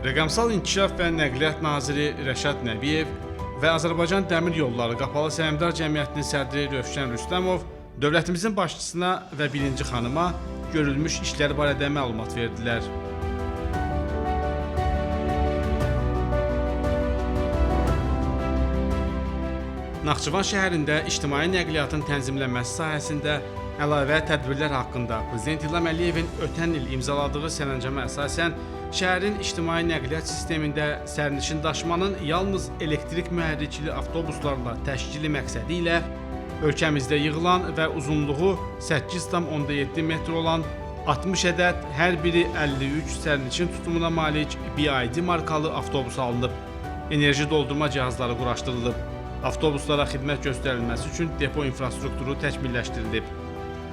Rəqəmsal İnkişaf və Nəqliyyat naziri Rəşad Nəbiyev və Azərbaycan Dəmir Yolları Qapalı Səhmdar Cəmiyyətinin sədri Rövşən Rüstəmov dövlətimizin başçısına və birinci xanıma görülmüş işlər barədə məlumat verdilər. Naxçıvan şəhərində ictimai nəqliyyatın tənzimlənməsi sahəsində əlavə tədbirlər haqqında Prezident İlham Əliyevin ötən il imzaladığı sərəncama əsasən şəhərin ictimai nəqliyyat sistemində sərnişin daşımanın yalnız elektrik mühərrikli avtobuslarla təşkili məqsədi ilə ölkəmizdə yığılan və uzunluğu 8,7 metr olan 60 ədəd, hər biri 53 sərnişin tutumuna malik BID markalı avtobus alınıb. Enerji doldurma cihazları quraşdırılıb. Avtobuslara xidmət göstərilməsi üçün depo infrastrukturu təkmilləşdirilib.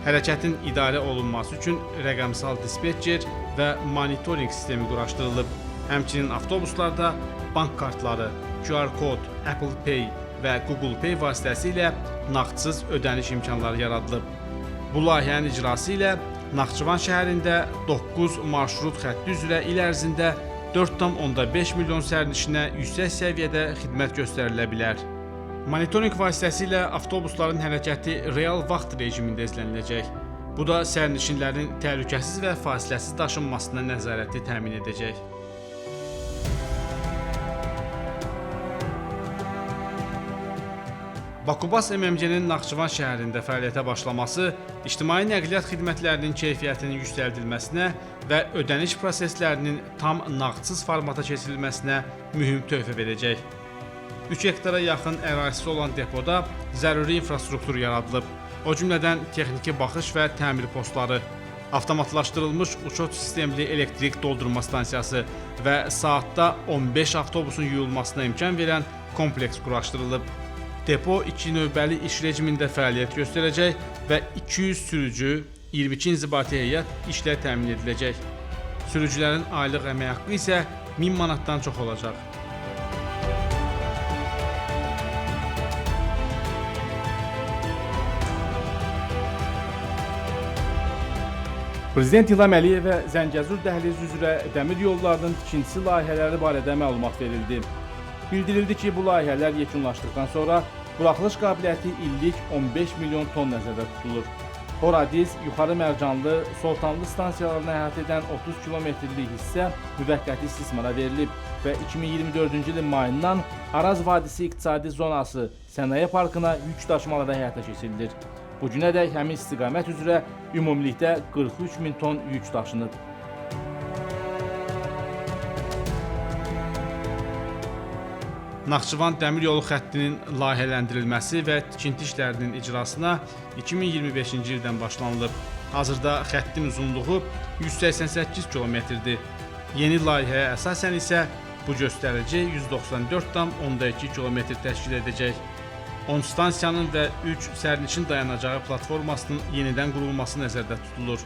Hərəkətin idarə olunması üçün rəqəmsal dispetçer və monitorinq sistemi quraşdırılıb. Həmçinin avtobuslarda bank kartları, QR kod, Apple Pay və Google Pay vasitəsilə nağdsız ödəniş imkanları yaradılıb. Bu layihənin icrası ilə Naxçıvan şəhərində 9 marşrut xətti üzrə il ərzində 4,5 milyon sərnişinə yüksək səviyyədə xidmət göstərilə bilər. Monitorinq vasitəsilə avtobusların hərəkəti real vaxt rejimində izləniləcək. Bu da sərnişinlərin təhlükəsiz və fasiləsiz daşınmasına nəzarəti təmin edəcək. Bakubas MMC-nin Naxçıvan şəhərində fəaliyyətə başlaması ictimai nəqliyyat xidmətlərinin keyfiyyətinin yüksəldilməsinə və ödəniş proseslərinin tam nağdsız formata keçirilməsinə mühüm töhfə verəcək. 3 hektara yaxın ərazisi olan depoda zəruri infrastruktur yaradılıb. O cümlədən texniki baxış və təmir postları, avtomatlaşdırılmış uçot sistemli elektrik doldurma stansiyası və saatda 15 avtobusun yuyulmasına imkan verən kompleks quraşdırılıb. Depo 2 növbəli iş rejimində fəaliyyət göstərəcək və 200 sürücü, 22 inzibati heyət işlə təmin ediləcək. Sürücülərin aylıq əmək haqqı isə 1000 manatdan çox olacaq. Prezident İlham Əliyevə Zəngəzur dəhlizi üzrə dəmir yollarının tikintisi layihələri barədə məlumat verildi. Bildirildi ki, bu layihələr yekunlaşdıqdan sonra buraxılış qabiliyyəti illik 15 milyon ton nəzərdə tutulur. Horadiz, Yuxarı Mərcanlı, Soltanlı stansiyalarını əhatə edən 30 kilometrlik hissə müvəqqəti istismara verilib və 2024-cü ilin mayından Araz Vadisi İqtisadi Zonası Sənaye Parkına yük daşımaları həyata keçirilir. Bu günədək həmin istiqamət üzrə ümumilikdə 43 min ton yük daşınıb. Naxçıvan Dəmir Yolu xəttinin layihələndirilməsi və tikinti işlərinin icrasına 2025-ci ildən başlanılıb. Hazırda xəttin uzunluğu 188 kilometrdir. Yeni layihəyə əsasən isə bu göstərici 194,2 kilometr təşkil edəcək. 10 stansiyanın və 3 sərnişin dayanacağı platformasının yenidən qurulması nəzərdə tutulur.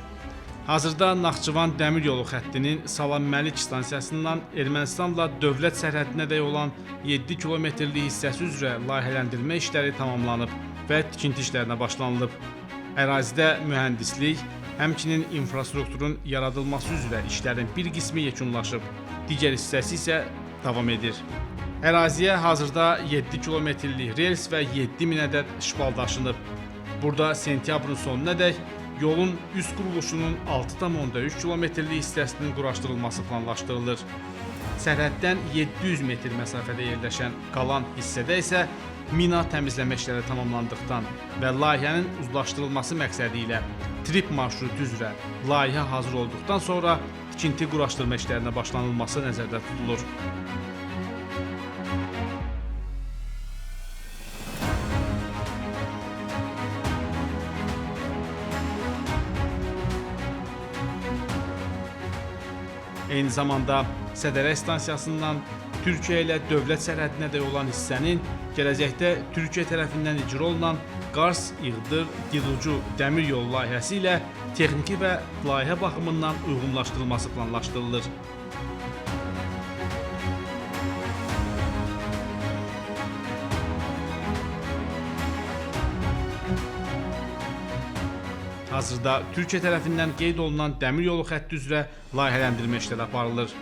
Hazırda Naxçıvan Dəmir Yolu xəttinin Salam Məlik stansiyasından Ermənistanla dövlət sərhədinədək olan 7 kilometrlik hissəsi üzrə layihələndirmə işləri tamamlanıb və tikinti işlərinə başlanılıb. Ərazidə mühəndislik, həmçinin infrastrukturun yaradılması üzrə işlərin bir qismi yekunlaşıb, digər hissəsi isə davam edir. Əraziyə hazırda 7 kilometrlik rels və 7000 ədəd şpal daşınıb. Burada sentyabrın sonunadək yolun üst quruluşunun 6,3 kilometrlik hissəsinin quraşdırılması planlaşdırılır. Sərhəddən 700 metr məsafədə yerləşən qalan hissədə isə mina təmizləmə işləri tamamlandıqdan və layihənin uzlaşdırılması məqsədi ilə trip marşrutu üzrə layihə hazır olduqdan sonra tikinti quraşdırma işlərinə başlanılması nəzərdə tutulur. Eyni zamanda Sədərə stansiyasından Türkiyə ilə dövlət sərhədinədək olan hissənin gələcəkdə Türkiyə tərəfindən icra olunan Qars-İğdır Dilucu dəmir yolu layihəsi ilə texniki və layihə baxımından uyğunlaşdırılması planlaşdırılır. Hazırda Türkiyə tərəfindən qeyd olunan dəmir yolu xətti üzrə layihələndirmə işləri aparılır.